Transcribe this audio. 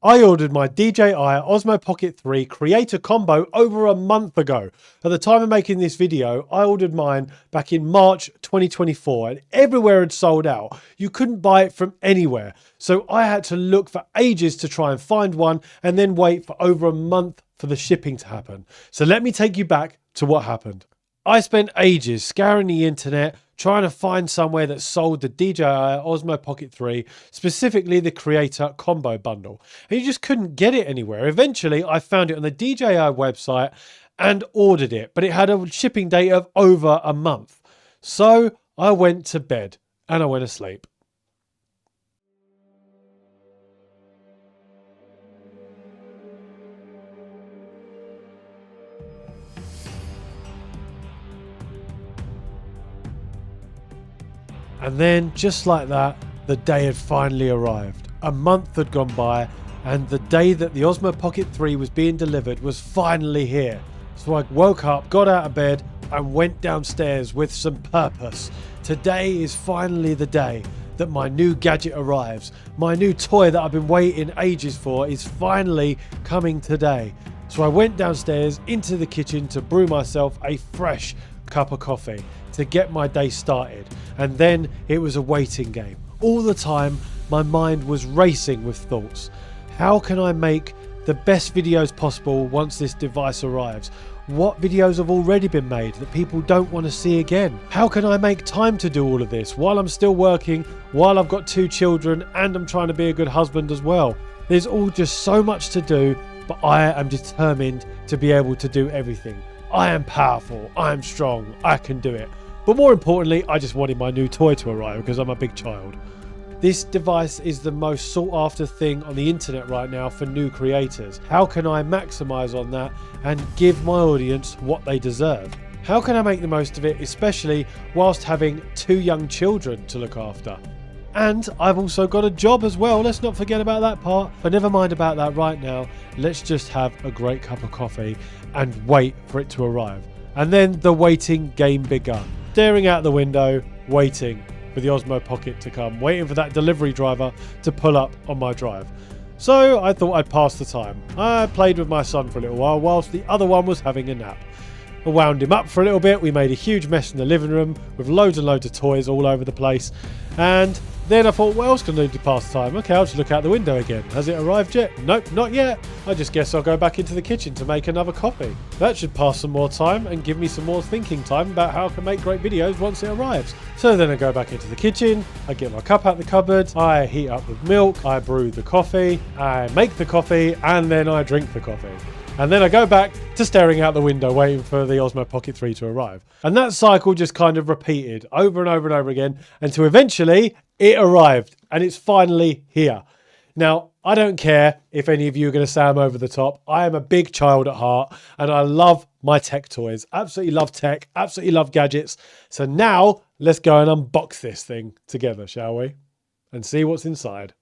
I ordered my DJI Osmo Pocket 3 Creator Combo over a month ago. At the time of making this video, I ordered mine back in March 2024 and everywhere had sold out. You couldn't buy it from anywhere. So I had to look for ages to try and find one and then wait for over a month for the shipping to happen. So let me take you back to what happened. I spent ages scouring the internet trying to find somewhere that sold the DJI Osmo Pocket 3, specifically the Creator Combo Bundle. And you just couldn't get it anywhere. Eventually, I found it on the DJI website and ordered it, but it had a shipping date of over a month. So I went to bed and I went to sleep. And then, just like that, the day had finally arrived. A month had gone by, and the day that the Osmo Pocket 3 was being delivered was finally here. So I woke up, got out of bed, and went downstairs with some purpose. Today is finally the day that my new gadget arrives. My new toy that I've been waiting ages for is finally coming today. So I went downstairs into the kitchen to brew myself a fresh cup of coffee to get my day started. And then it was a waiting game. All the time, my mind was racing with thoughts. How can I make the best videos possible once this device arrives? What videos have already been made that people don't want to see again? How can I make time to do all of this while I'm still working, while I've got 2 children, and I'm trying to be a good husband as well? There's all just so much to do, but I am determined to be able to do everything. I am powerful, I am strong, I can do it. But more importantly, I just wanted my new toy to arrive because I'm a big child. This device is the most sought after thing on the internet right now for new creators. How can I maximize on that and give my audience what they deserve? How can I make the most of it, especially whilst having 2 young children to look after? And I've also got a job as well. Let's not forget about that part. But never mind about that right now. Let's just have a great cup of coffee and wait for it to arrive. And then the waiting game begun. Staring out the window, waiting for the Osmo Pocket to come, waiting for that delivery driver to pull up on my drive. So I thought I'd pass the time. I played with my son for a little while whilst the other one was having a nap. I wound him up for a little bit. We made a huge mess in the living room with loads and loads of toys all over the place. And then I thought, what else can I do to pass the time? Okay, I'll just look out the window again. Has it arrived yet? Nope, not yet. I just guess I'll go back into the kitchen to make another coffee. That should pass some more time and give me some more thinking time about how I can make great videos once it arrives. So then I go back into the kitchen, I get my cup out the cupboard, I heat up with milk, I brew the coffee, I make the coffee, and then I drink the coffee. And then I go back to staring out the window waiting for the Osmo Pocket 3 to arrive. And that cycle just kind of repeated over and over and over again until eventually it arrived and it's finally here. Now, I don't care if any of you are going to say I'm over the top. I am a big child at heart and I love my tech toys. Absolutely love tech, absolutely love gadgets. So now let's go and unbox this thing together, shall we? And see what's inside.